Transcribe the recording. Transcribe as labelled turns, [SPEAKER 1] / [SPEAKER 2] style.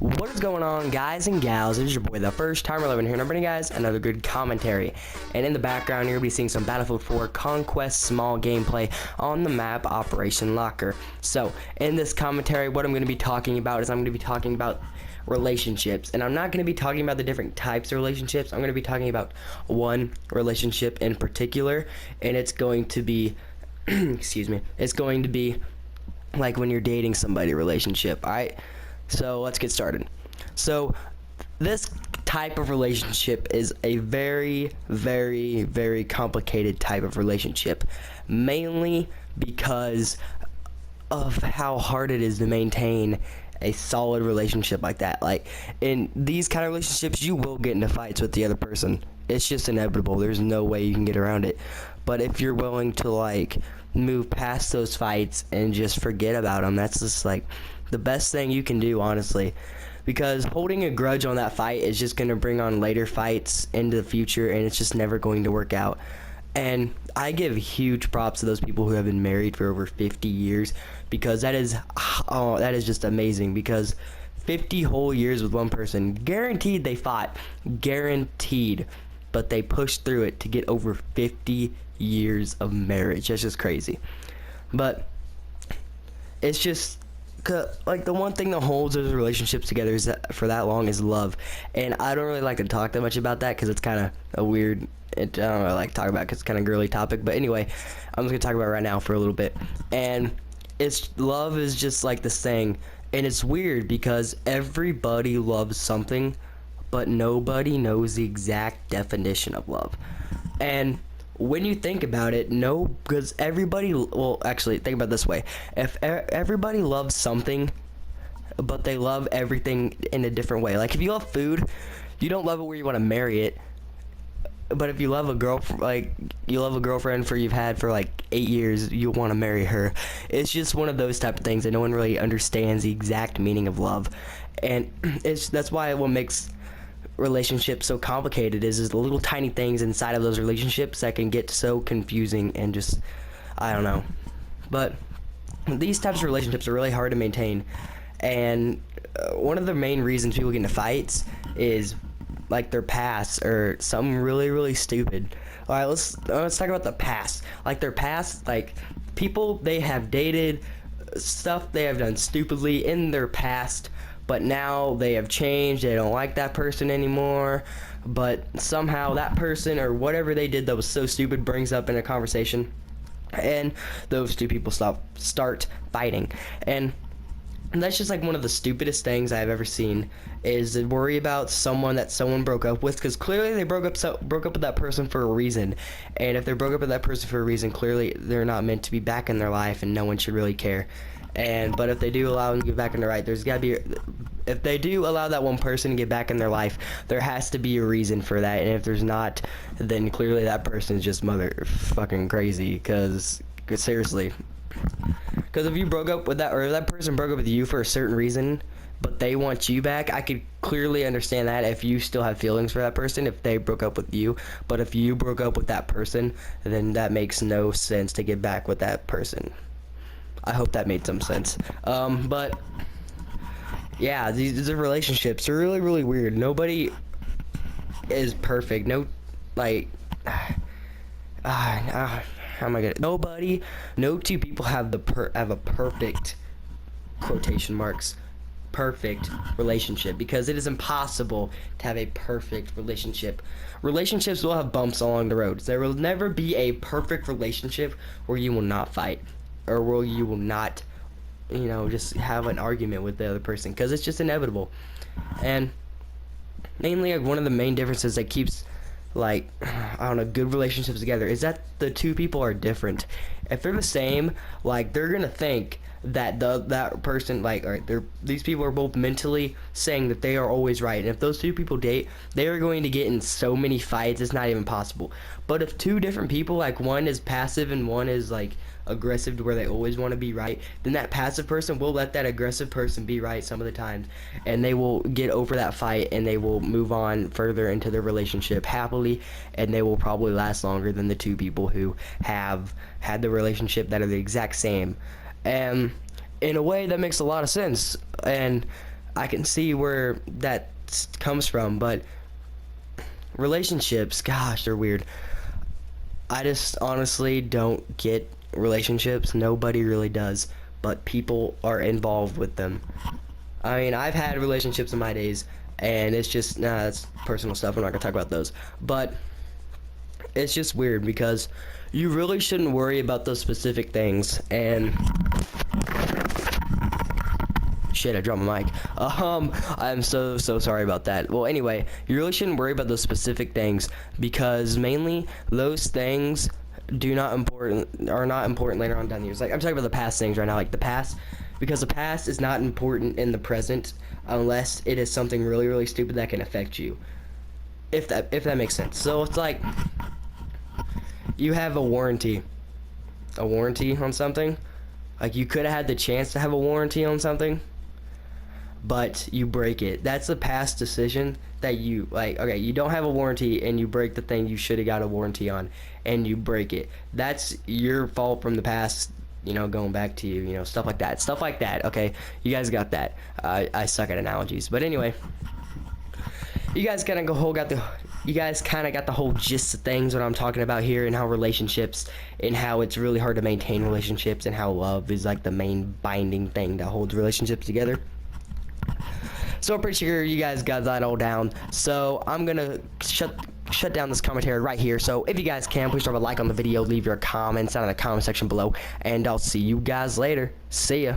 [SPEAKER 1] What is going on, guys and gals? It is your boy, the First Timer 11 here, and I'm bringing you guys another good commentary. And in the background, you're going to be seeing some Battlefield 4 Conquest small gameplay on the map Operation Locker. So, in this commentary, what I'm going to be talking about is I'm going to be talking about relationships. And I'm not going to be talking about the different types of relationships. I'm going to be talking about one relationship in particular, and it's going to be, excuse me, it's going to be like when you're dating somebody relationship, alright? So let's get started. So this type of relationship is a very, very, very complicated type of relationship, mainly because of how hard it is to maintain a solid relationship like that. Like, in these kind of relationships, you will get into fights with the other person. It's just inevitable. There's no way you can get around it. But if you're willing to, like, move past those fights and just forget about them, that's just, like, the best thing you can do, honestly. Because holding a grudge on that fight is just going to bring on later fights into the future, and it's just never going to work out. And I give huge props to those people who have been married for over 50 years, because that is just amazing. Because 50 whole years with one person, guaranteed they fought, guaranteed, but they pushed through it to get over 50 years of marriage. That's just crazy. But it's just, like, the one thing that holds those relationships together is that for that long is love. And I don't really like to talk that much about that because it's kind of a weird, I don't really like to talk about it because it's kind of a girly topic. But anyway, I'm just gonna talk about it right now for a little bit. And it's, love is just like this thing, and it's weird because everybody loves something, but nobody knows the exact definition of love. And when you think about it, no, because everybody, well, actually, think about it this way. If everybody loves something, but they love everything in a different way. Like, if you love food, you don't love it where you want to marry it. But if you love a girl, like, you love a girlfriend you've had for like 8 years, you want to marry her. It's just one of those type of things that no one really understands the exact meaning of love. And that's why what makes relationships so complicated is the little tiny things inside of those relationships that can get so confusing and just, I don't know. But these types of relationships are really hard to maintain, and one of the main reasons people get into fights is like their past or something really, really stupid. All right, let's talk about the past. Like, their past, like, people they have dated, stuff they have done stupidly in their past, but now they have changed, they don't like that person anymore, but somehow that person or whatever they did that was so stupid brings up in a conversation, and those two people start fighting. And that's just like one of the stupidest things I've ever seen, is to worry about someone that someone broke up with, because clearly they broke up with that person for a reason. And if they broke up with that person for a reason, clearly they're not meant to be back in their life, and no one should really care. But if they do allow them to get back in their life, there's got to be, if they do allow that one person to get back in their life, there has to be a reason for that. And if there's not, then clearly that person is just motherfucking crazy, because seriously. Because if you broke up with that, or if that person broke up with you for a certain reason, but they want you back, I could clearly understand that if you still have feelings for that person, if they broke up with you. But if you broke up with that person, then that makes no sense to get back with that person. I hope that made some sense. But yeah, these relationships are really, really weird. Nobody is perfect. No, like, how am I gonna? No two people have a perfect, quotation marks, perfect relationship, because it is impossible to have a perfect relationship. Relationships will have bumps along the road. There will never be a perfect relationship where you will not fight, or where you will not, just have an argument with the other person, because it's just inevitable. And mainly, like, one of the main differences that keeps, like, I don't know, good relationships together is that the two people are different. If they're the same, like, they're gonna think that that person, like, all right, these people are both mentally saying that they are always right. And if those two people date, they are going to get in so many fights, it's not even possible. But if two different people, like, one is passive and one is, like, aggressive to where they always want to be right, then that passive person will let that aggressive person be right some of the times, and they will get over that fight, and they will move on further into their relationship happily, and they will probably last longer than the two people who have had the relationship that are the exact same. And in a way, that makes a lot of sense. And I can see where that comes from, but relationships, gosh, they're weird. I just honestly don't get relationships. Nobody really does, but people are involved with them. I mean, I've had relationships in my days, and it's just, nah, that's personal stuff. I'm not gonna talk about those. But it's just weird because you really shouldn't worry about those specific things. And shit, I dropped my mic. I'm so sorry about that. Well, anyway, you really shouldn't worry about those specific things because mainly those things are not important later on down the years. Like, I'm talking about the past things right now, like the past, because the past is not important in the present unless it is something really stupid that can affect you. If that makes sense. So it's like you have a warranty on something. Like, you could have had the chance to have a warranty on something, but you break it. That's a past decision that you, like, okay, you don't have a warranty and you break the thing you should have got a warranty on, and you break it. That's your fault from the past, you know, going back to you, you know, stuff like that, okay? You guys got that. I suck at analogies. But anyway, you guys kind of got the whole gist of things, what I'm talking about here, and how relationships, and how it's really hard to maintain relationships, and how love is like the main binding thing that holds relationships together. So I'm pretty sure you guys got that all down. So I'm gonna shut down this commentary right here. So if you guys can, please drop a like on the video, leave your comments down in the comment section below, and I'll see you guys later. See ya.